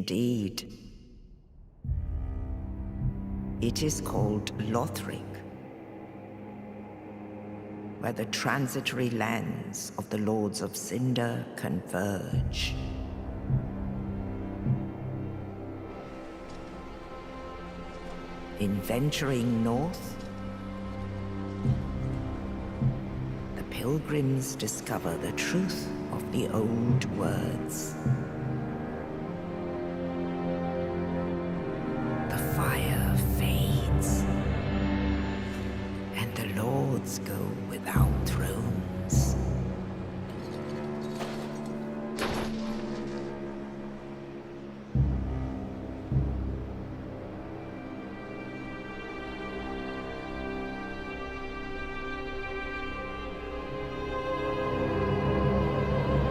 Indeed. It is called Lothric, where the transitory lands of the Lords of Cinder converge. In venturing north, the pilgrims discover the truth of the old words. The fire fades, and the lords go without thrones.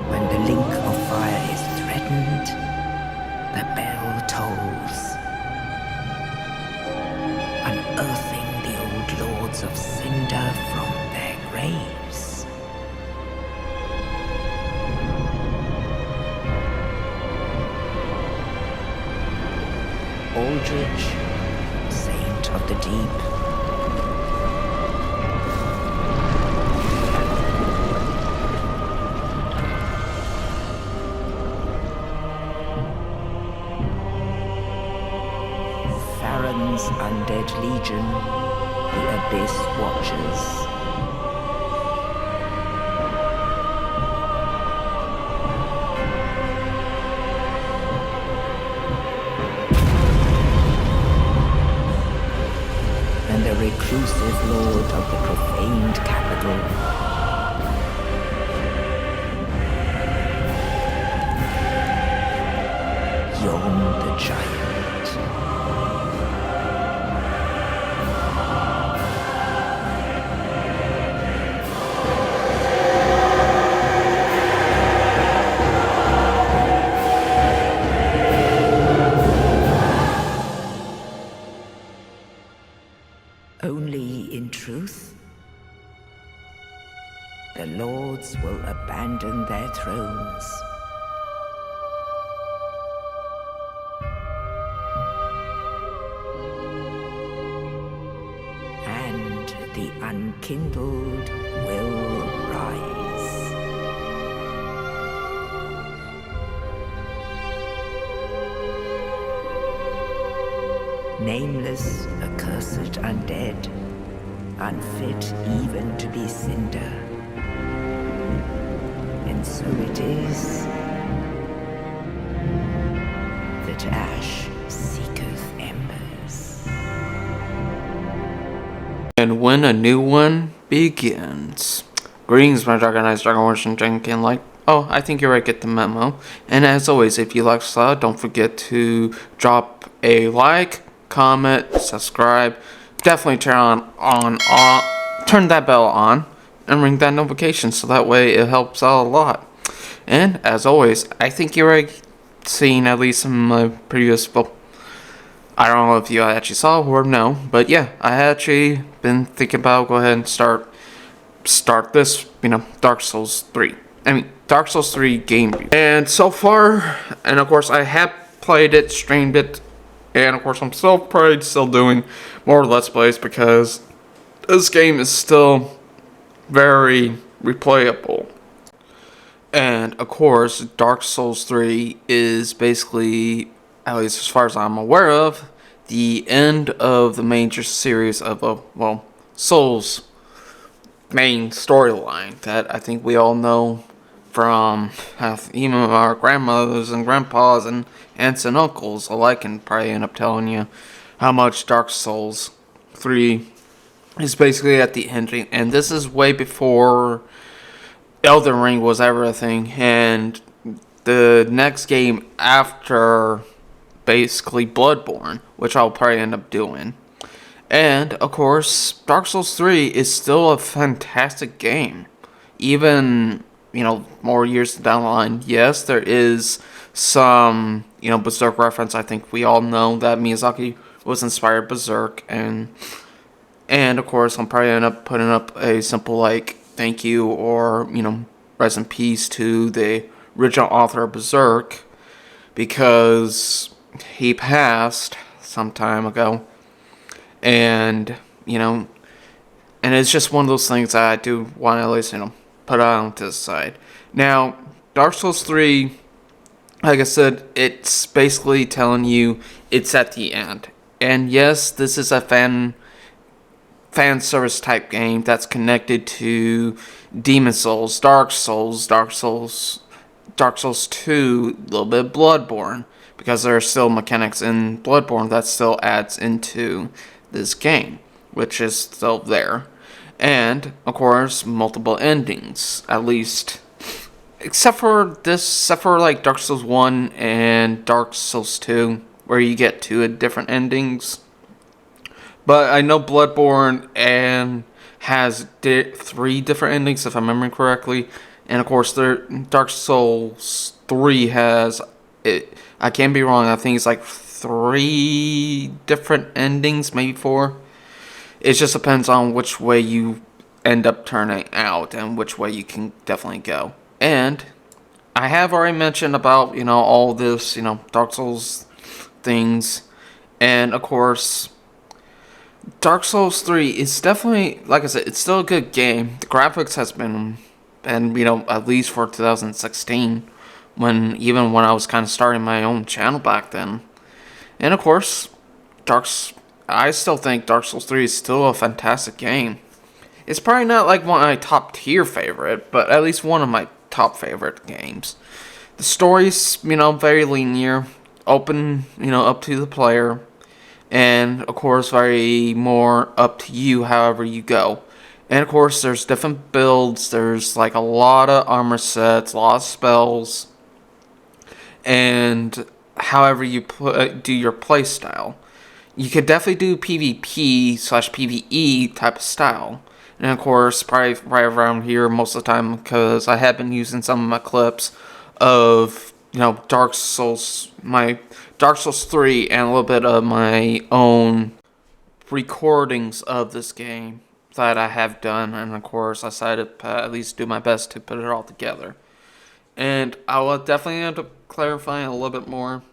When the link of fire is threatened, the bell tolls, unearthing the old lords of Cinder from their graves. Aldrich, saint of the deep, Farron's undead legion, the Abyss Watchers. And the reclusive lord of the profaned capital, Yom the Giant. Only in truth, the lords will abandon their thrones. And the unkindled will rise. Nameless, accursed undead, unfit even to be cinder. And so it is that ash seeketh embers. And when a new one begins. Greetings, my Dragonized Dragonborn and Dragon like. Oh, I think you're right, get the memo. And as always, if you like this style, don't forget to drop a like, comment, subscribe. Definitely turn that bell on and ring that notification so that way it helps out a lot. And as always, I think you're already seen at least some of my previous, well, I don't know if you actually saw or no, but yeah, I had actually been thinking about go ahead and start this, Dark Souls 3. Dark Souls 3 game review. And so far, and of course I have played it, streamed it, and of course I'm probably still doing more Let's Plays because this game is still very replayable. And of course, Dark Souls 3 is basically, at least as far as I'm aware of, the end of the major series of, Souls main storyline that I think we all know from even our grandmothers and grandpas and aunts and uncles alike, and probably end up telling you how much Dark Souls 3 is basically at the ending. And this is way before Elden Ring was ever a thing, and the next game after basically Bloodborne, which I'll probably end up doing. And of course, Dark Souls 3 is still a fantastic game, even more years down the line. Yes, there is some Berserk reference. I think we all know that Miyazaki was inspired Berserk, and of course I'll probably end up putting up a simple thank you or rest in peace to the original author of Berserk. because he passed some time ago, and and it's just one of those things that I do want to at least put on to the side. Now, Dark Souls 3, like I said, it's basically telling you it's at the end. And yes, this is a fan service type game that's connected to Demon Souls, Dark Souls, Dark Souls 2, a little bit of Bloodborne, because there are still mechanics in Bloodborne that still adds into this game, which is still there. And, of course, multiple endings, at least. Except for like Dark Souls 1 and Dark Souls 2, where you get two different endings. But I know Bloodborne has 3 different endings, if I remember correctly. And of course, Dark Souls 3 has it. I can't be wrong. I think it's like 3 different endings, maybe 4. It just depends on which way you end up turning out and which way you can definitely go. And I have already mentioned about all this Dark Souls things, and of course, Dark Souls 3 is definitely, like I said, it's still a good game. The graphics has been, and at least for 2016, when I was kind of starting my own channel back then. And of course, I still think Dark Souls 3 is still a fantastic game. It's probably not like one of my top tier favorite, but at least one of my top favorite games. The story's, very linear, open, up to the player. And, of course, very more up to you however you go. And, of course, there's different builds. There's, like, a lot of armor sets, a lot of spells. And however you do your playstyle. You could definitely do PvP/PvE type of style. And, of course, probably right around here most of the time, because I have been using some of my clips of, Dark Souls 3, and a little bit of my own recordings of this game that I have done. And of course, I decided to at least do my best to put it all together. And I will definitely end up clarifying a little bit more.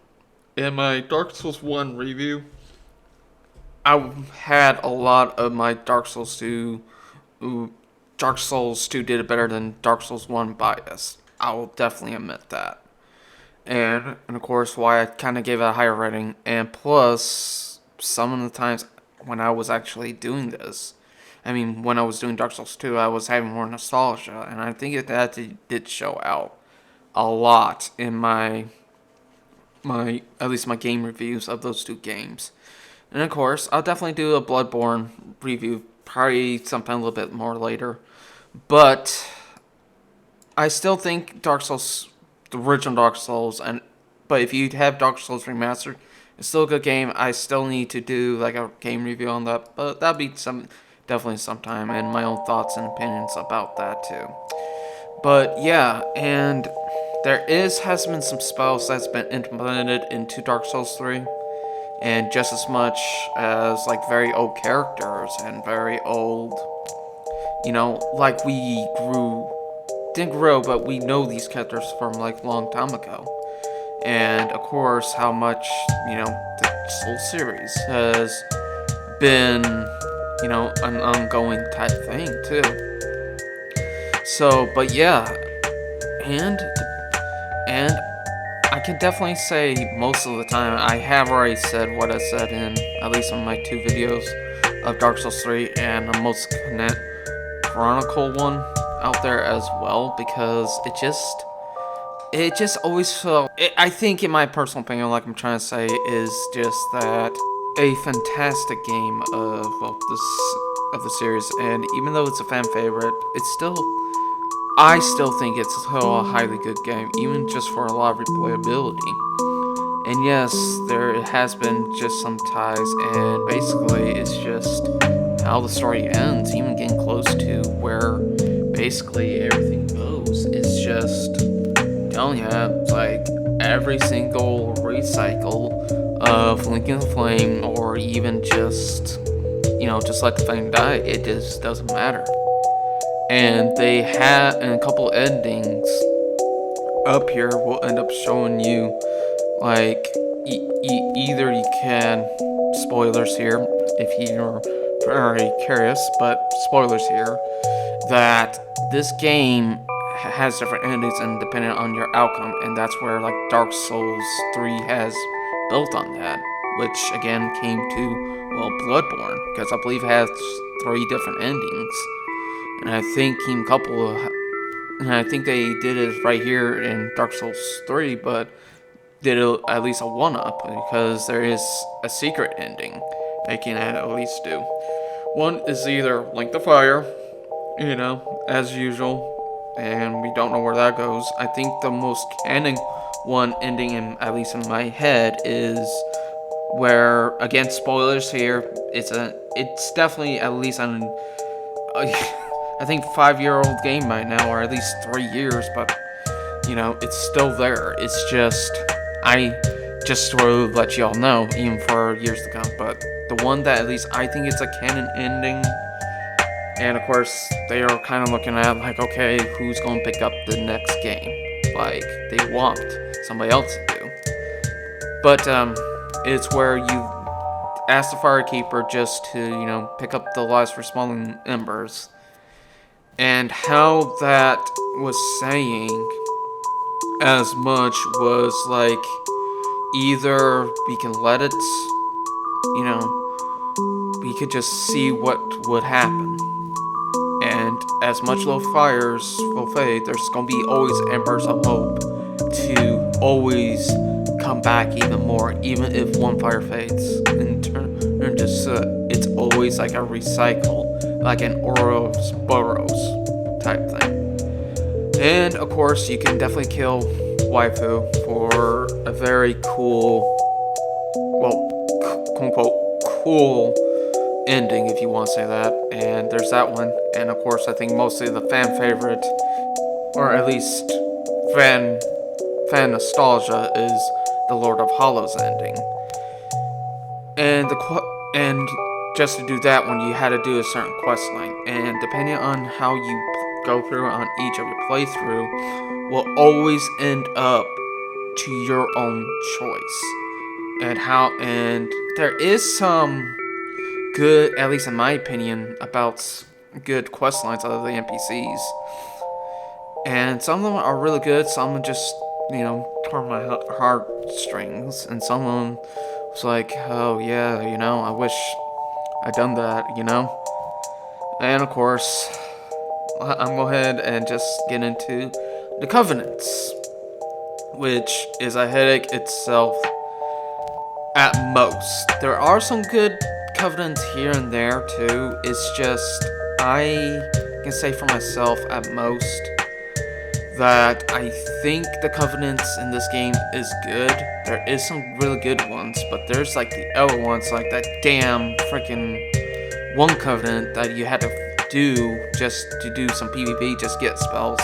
In my Dark Souls 1 review, I had a lot of my Dark Souls 2 did it better than Dark Souls 1 bias. I will definitely admit that. And of course, why I kind of gave it a higher rating. And plus, some of the times when I was actually doing this, when I was doing Dark Souls 2, I was having more nostalgia. And I think that did show out a lot in my at least my game reviews of those 2 games. And of course, I'll definitely do a Bloodborne review, probably sometime a little bit more later. But I still think Dark Souls, the original Dark Souls, but if you have Dark Souls Remastered, it's still a good game. I still need to do like a game review on that, but that'll be definitely sometime, and my own thoughts and opinions about that too. But yeah, and there has been some spells that's been implemented into Dark Souls 3, and just as much as like very old characters and very old, like we didn't grow, but we know these characters from like a long time ago. And of course, how much, the Soul series has been, an ongoing type thing too. So, but yeah, and I can definitely say most of the time I have already said what I said in at least in my 2 videos of Dark Souls 3 and the most Chronicle one out there as well, because it just always felt, I think in my personal opinion, like I'm trying to say, is just that a fantastic game of the series. And even though it's a fan favorite, I still think it's still a highly good game, even just for a lot of replayability. And yes, there has been just some ties, and basically it's just how the story ends, even getting close to where basically everything goes. It's just telling you, like, every single recycle of Linking the Flame, or even just, just let the flame die, it just doesn't matter. And they have, in a couple endings up here, will end up showing you, Like, either you can, spoilers here, if you're very curious, but spoilers here, that this game has different endings and depending on your outcome, and that's where like Dark Souls 3 has built on that, which again came to, well, Bloodborne, because I believe it has 3 different endings, and I think a couple of, and I think they did it right here in Dark Souls 3, but did at least a one-up because there is a secret ending they can at least do. One is either Link the Fire, as usual, and we don't know where that goes. I think the most canon one ending, at least in my head, is where, again, spoilers here. It's definitely at least on, I think 5-year-old game right now, or at least 3 years, but it's still there. It's just to let y'all know, even for years to come. But the one that at least I think it's a canon ending. And of course, they are kind of looking at like, okay, who's going to pick up the next game? Like, they want somebody else to do. But it's where you ask the Firekeeper just to, pick up the last respawning embers. And how that was saying as much was like, either we can let it, we could just see what would happen. And as much low fires will fade, there's gonna be always embers of hope to always come back even more, even if one fire fades and turn to soot. It's always like a recycle, like an Ouroboros type thing. And of course, you can definitely kill Waifu for a very cool, well, quote unquote, cool ending, if you want to say that. And there's that one. And of course, I think mostly the fan favorite, or at least fan nostalgia, is the Lord of Hollows ending. And and just to do that one, you had to do a certain quest line, and depending on how you go through on each of your playthrough, will always end up to your own choice. And there is some good, at least in my opinion, about good quest lines out of the NPCs. And some of them are really good, some of them just, turn my heartstrings, and some of them was like, oh yeah, I wish I'd done that, And of course, I'm go ahead and just get into the Covenants, which is a headache itself at most. There are some good Covenants here and there too. It's just, I can say for myself at most that I think the Covenants in this game is good. There is some really good ones, but there's like the other ones, like that damn freaking one Covenant that you had to do just to do some PvP, just get spells.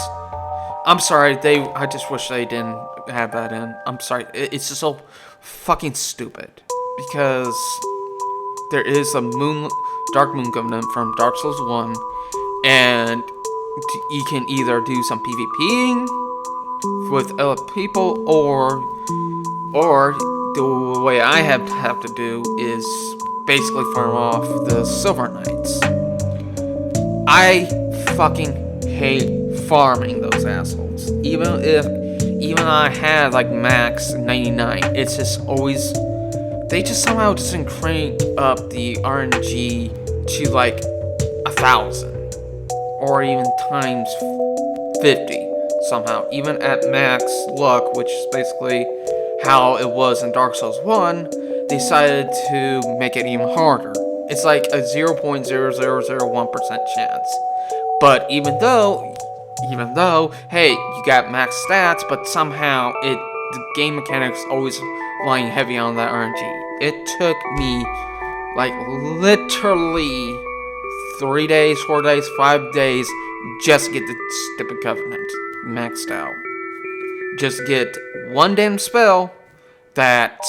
I'm sorry, I just wish they didn't have that in. I'm sorry, it's just so fucking stupid. Because there is a Dark Moon Covenant from Dark Souls 1, and you can either do some PvPing with other people, or the way I have to do is basically farm off the Silver Knights. I fucking hate farming those assholes. Even I had like max 99, it's just always, they just somehow just crank up the RNG to like 1,000. Or even times 50 somehow. Even at max luck, which is basically how it was in Dark Souls 1, they decided to make it even harder. It's like a 0.0001% chance. But even though, hey, you got max stats, but somehow the game mechanics always lying heavy on that RNG. It took me like literally 3 days, 4 days, 5 days just to get the stupid Covenant maxed out. Just get one damn spell that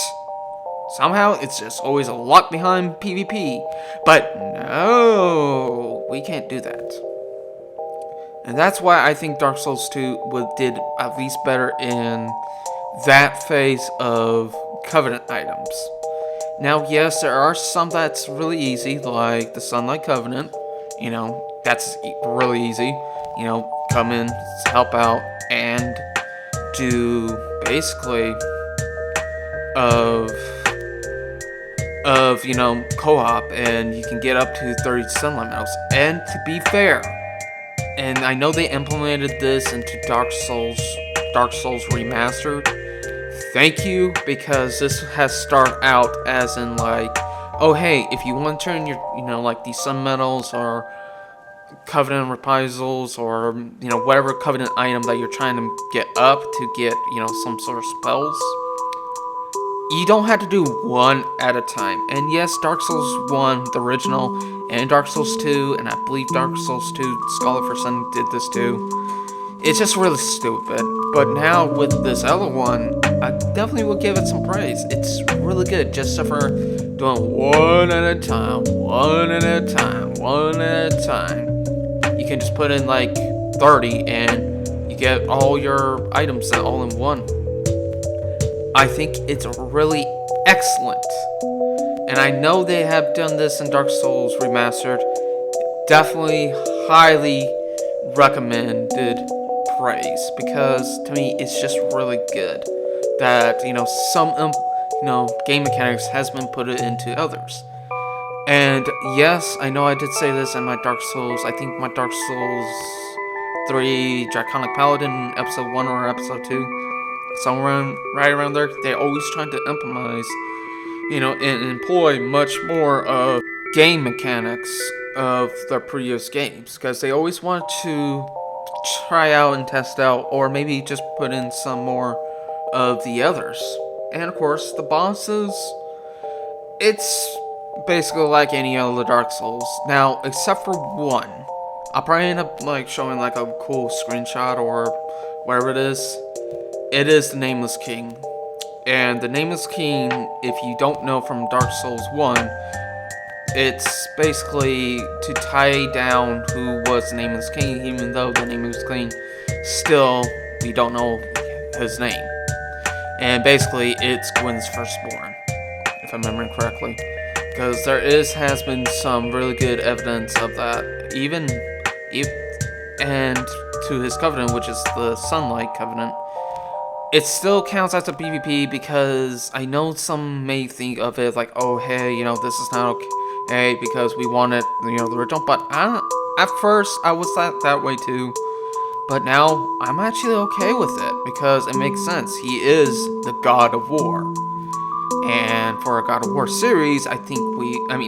somehow it's just always a lock behind PvP. But no, we can't do that. And that's why I think Dark Souls 2 did at least better in that phase of Covenant items. Now, yes, there are some that's really easy, like the Sunlight Covenant. That's really easy. Come in, help out, and do basically of co-op, and you can get up to 30 Sunlight medals. And to be fair, and I know they implemented this into Dark Souls Remastered. Thank you, because this has started out as in like, oh hey, if you want to turn your, like these Sun medals or Covenant reprisals or whatever Covenant item that you're trying to get up to get some sort of spells, you don't have to do one at a time. And yes, Dark Souls 1, the original, and Dark Souls 2, and I believe Dark Souls 2 Scholar for Sun did this too. It's just really stupid. But now with this other one, I definitely will give it some praise. It's really good, just for doing one at a time, one at a time, one at a time. You can just put in like 30 and you get all your items all in one. I think it's really excellent. And I know they have done this in Dark Souls Remastered. Definitely highly recommended praise, because to me it's just really good that some game mechanics has been put into others. And yes, I know I did say this in my Dark Souls, I think my Dark Souls 3 Draconic Paladin episode 1 or episode 2, somewhere right around there, they're always trying to implement and employ much more of game mechanics of their previous games, because they always want to try out and test out, or maybe just put in some more of the others. And of course, the bosses, it's basically like any other Dark Souls. Now, except for one, I'll probably end up showing a cool screenshot or whatever it is. It is the Nameless King. And the Nameless King, if you don't know from Dark Souls 1, it's basically to tie down who was the Nameless King, even though the Nameless King, still, we don't know his name. And basically, it's Gwyn's firstborn, if I'm remembering correctly. Because there has been some really good evidence of that. And to his covenant, which is the Sunlight Covenant, it still counts as a PvP, because I know some may think of it like, oh hey, this is not okay because we wanted the original. But at first I was that way too. But now I'm actually okay with it, because it makes sense. He is the God of War. And for a God of War series, I think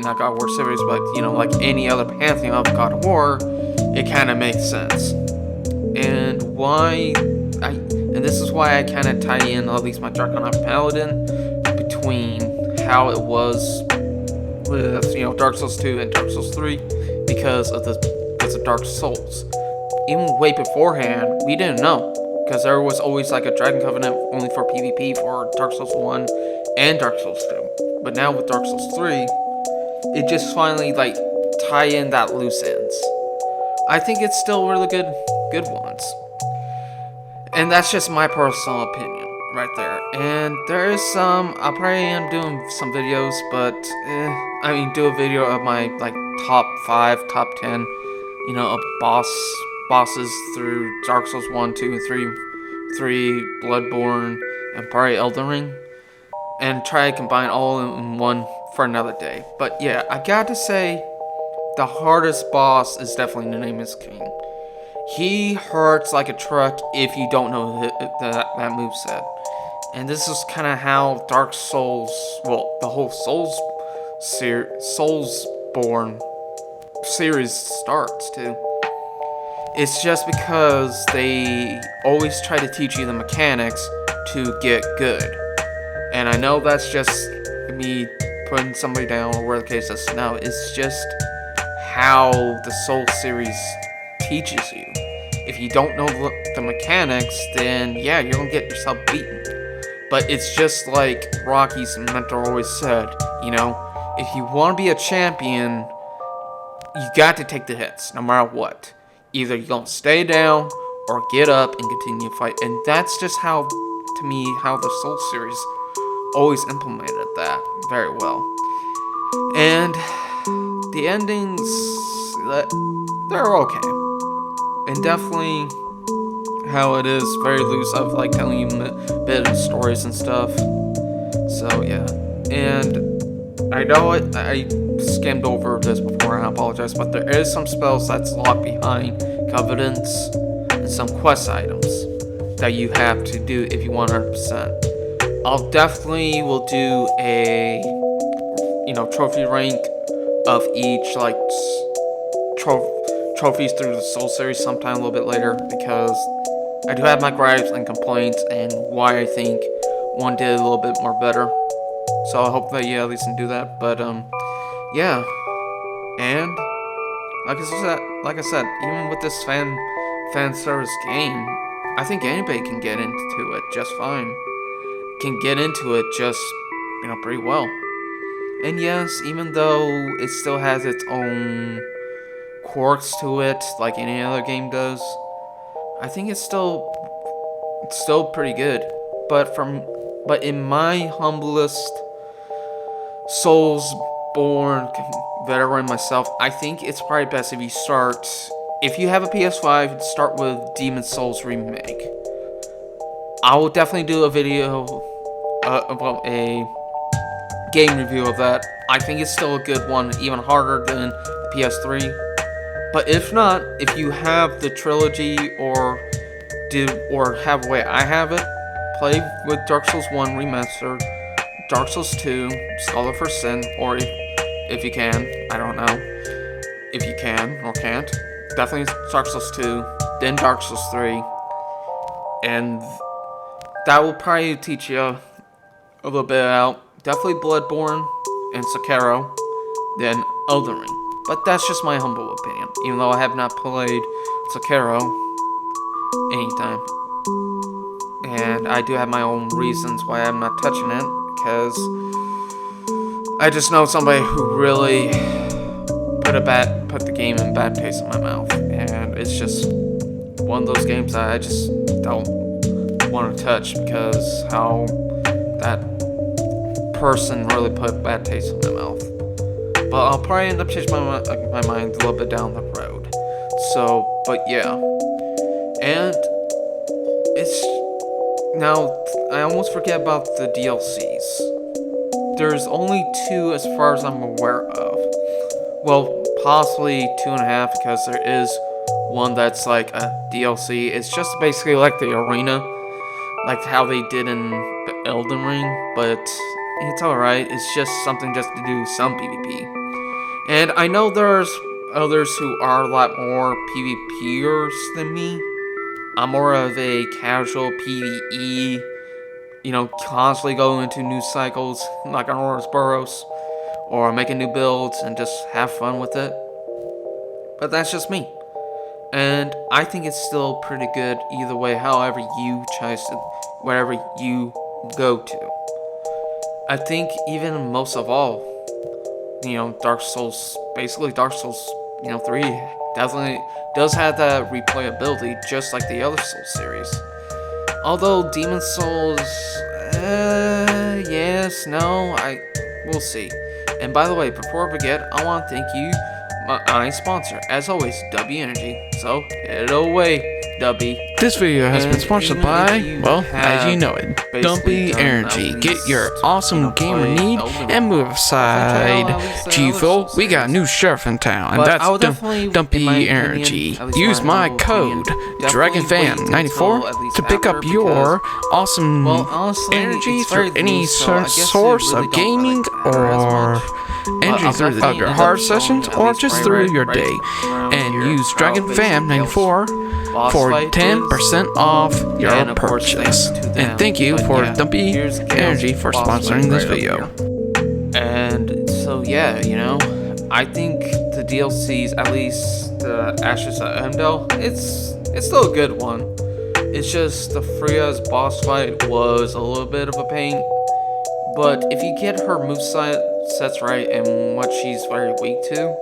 not God of War series, but like any other pantheon of God of War, it kind of makes sense. And this is why I kind of tie in at least my Draconic Paladin between how it was with Dark Souls 2 and Dark Souls 3, because of Dark Souls. Even way beforehand, we didn't know, because there was always a Dragon Covenant only for PvP for Dark Souls 1 and Dark Souls 2. But now with Dark Souls 3, it just finally tie in that loose ends. I think it's still really good ones. And that's just my personal opinion right there. And there is I probably am doing some videos, but do a video of my top 5, top 10, of bosses through Dark Souls 1, 2, and 3, Bloodborne, and probably Elden Ring, and try to combine all in one for another day. But yeah, I gotta say, the hardest boss is definitely the Nameless King. He hurts like a truck if you don't know that moveset. And this is kind of how Dark Souls, the whole Soulsborne series starts too. It's just because they always try to teach you the mechanics to get good. And I know that's just me putting somebody down or whatever the case is. No, it's just how the Soul series teaches you. If you don't know the mechanics, then yeah, you're gonna get yourself beaten. But it's just like Rocky's mentor always said, if you want to be a champion, you got to take the hits, no matter what. Either you're gonna stay down or get up and continue to fight. And that's just how, to to me how the Soul series always implemented that very well. And the endings, they're okay. And definitely how it is very loose of like telling you a bit of stories and stuff. So yeah. And I know I skimmed over this before and I apologize, but there is some spells that's locked behind covenants and some quest items that you have to do if you want 100%. I'll definitely will do a trophy rank of each like trophies through the Soul series sometime a little bit later, because I do have my gripes and complaints and why I think one did a little bit more better. So I hope that you at least can do that. But yeah. And like I said, even with this fan service game, I think anybody can get into it just fine. Can get into it just pretty well. And yes, even though it still has its own quirks to it, like any other game does, I think it's still pretty good. But in my humblest Soulsborne veteran myself, I think it's probably best if you have a PS5, start with Demon Souls Remake. I will definitely do a video about a game review of that. I think it's still a good one, even harder than the PS3. But if not, if you have the trilogy or have the way I have it, play with Dark Souls 1 Remastered, Dark Souls 2, Scholar for Sin, or if you can, I don't know if you can or can't. Definitely Dark Souls 2, then Dark Souls 3, and that will probably teach you a little bit out. Definitely Bloodborne and Sekiro, then Elden Ring. But that's just my humble opinion, even though I have not played Sekiro anytime. And I do have my own reasons why I'm not touching it, because I just know somebody who really put the game in bad taste in my mouth, and it's just one of those games that I just don't want to touch, because how that person really put bad taste in my mouth. But I'll probably end up changing my mind a little bit down the road. So, but yeah, and it's now I almost forget about the DLCs. There's only 2 as far as I'm aware of. Well, possibly 2.5, because there is one that's like a DLC. It's just basically like the arena, like how they did in Elden Ring, but it's alright. It's just something just to do some PvP. And I know there's others who are a lot more PvPers than me. I'm more of a casual PvE, constantly going into new cycles, like on Ouroboros, or making new builds and just have fun with it. But that's just me. And I think it's still pretty good either way, however you choose to, wherever you go to. I think even most of all, Dark Souls 3 definitely does have that replayability, just like the other Souls series. Although Demon Souls, yes, no, we'll see. And by the way, before I forget, I want to thank you, my sponsor, as always, W Energy. So, get it away, W. This video has been sponsored by, well, as you know it, Dumpy Energy. Get your awesome gamer need and move aside. G-Phil, we got a new sheriff in town, and that's Dumpy Energy. Use my code, DragonFan94, to pick up your awesome energy through any source of gaming or energy through your hard sessions or just through your day. And use DragonFan94 for 10% off your purchase. And thank you for Dumpy Energy for sponsoring this video. And so yeah, I think the DLCs, at least the Ashes of Emdel, it's still a good one. It's just the Freya's boss fight was a little bit of a pain. But if you get her movesets right and what she's very weak to,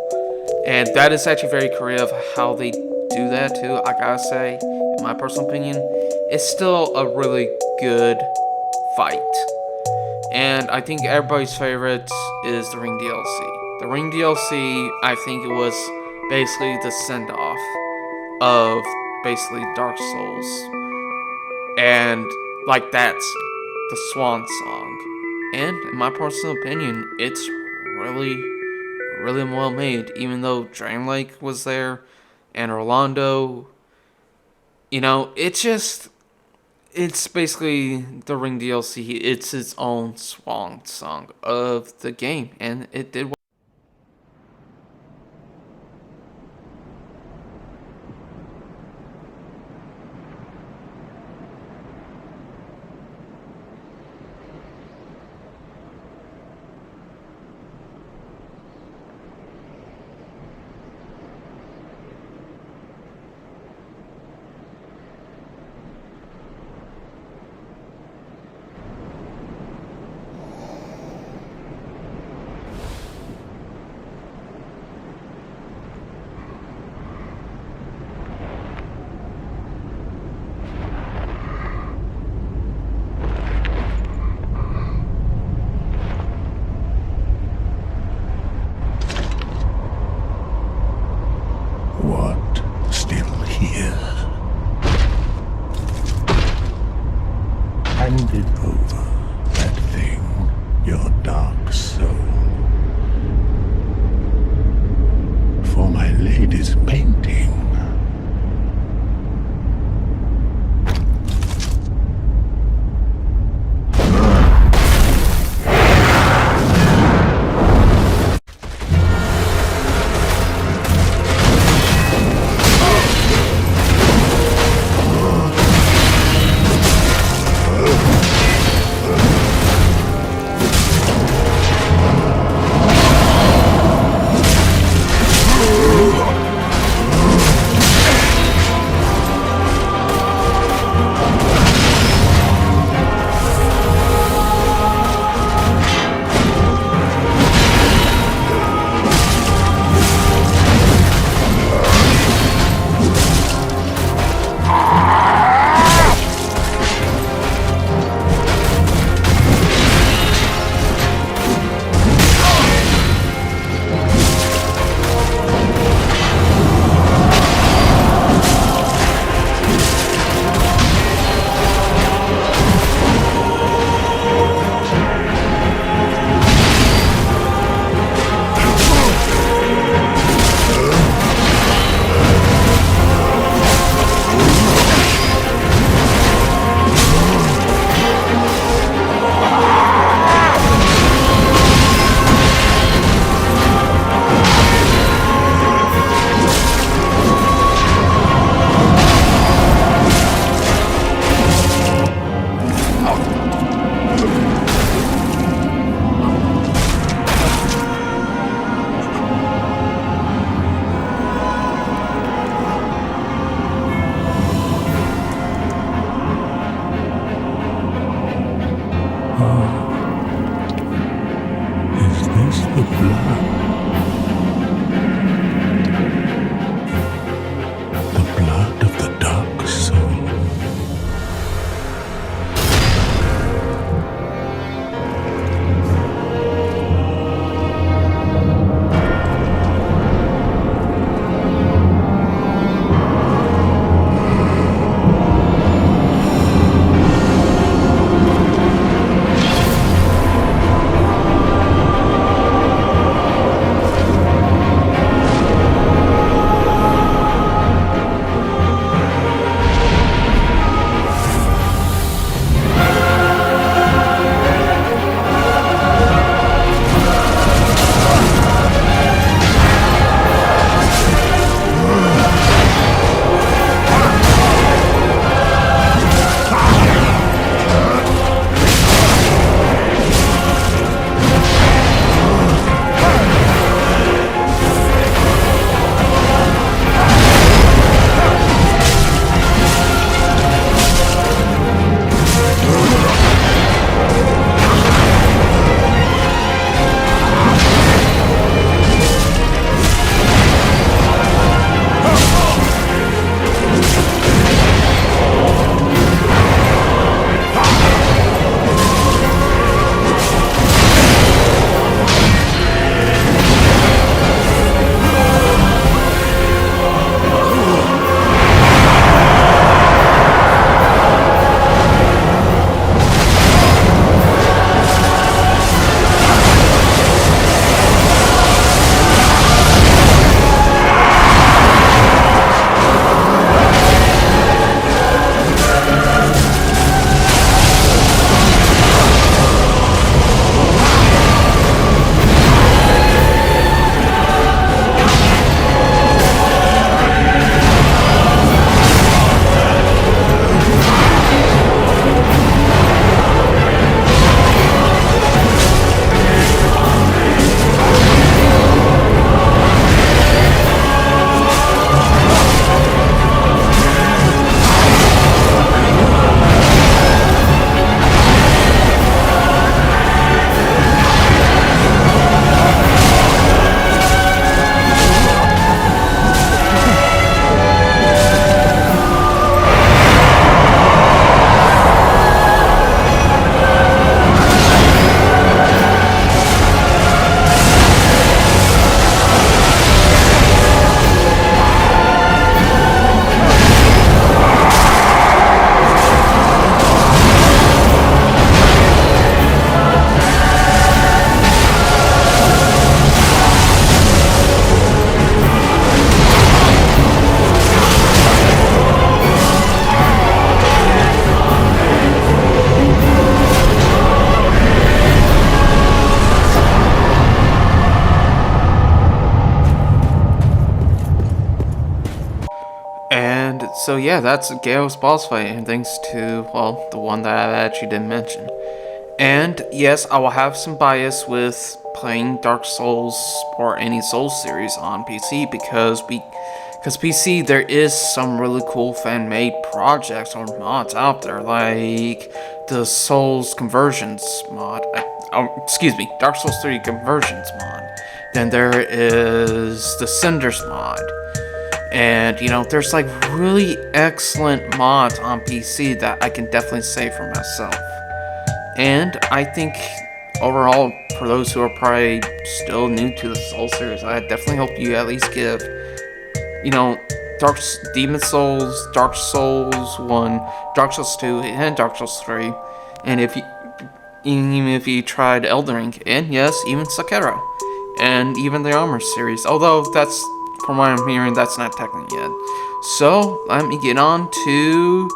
and that is actually very creative how they do that too, I gotta say, in my personal opinion, it's still a really good fight. And I think everybody's favorite is the Ring DLC. The Ring DLC, I think it was basically the send-off of basically Dark Souls. And like that's the swan song. And in my personal opinion, it's really, really well made. Even though Dragon Lake was there and Orlando, it's basically the Ring DLC. It's its own swan song of the game, and it did well. Handed over that thing, your dark soul, for my lady's painting. Is this the blood? The blood of the dark soul? So yeah, that's Gale's boss fight, and thanks to, well, the one that I actually didn't mention. And yes, I will have some bias with playing Dark Souls or any Souls series on PC because PC there is some really cool fan-made projects or mods out there, like the Souls Conversions mod. Dark Souls 3 Conversions mod. Then there is the Cinders mod. And, you know, there's like really excellent mods on PC that I can definitely say for myself. And I think overall, for those who are probably still new to the Souls series, I definitely hope you at least give, you know, Demon Souls, Dark Souls 1, Dark Souls 2, and Dark Souls 3. And even if you tried Elden Ring, and yes, even Sekiro, and even the Armor series, although that's, from what I'm hearing, that's not technically yet. So, let me get on to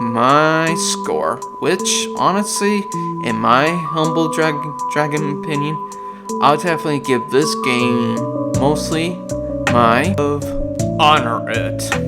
my score, which, honestly, in my humble dragon opinion, I'll definitely give this game mostly my honor it.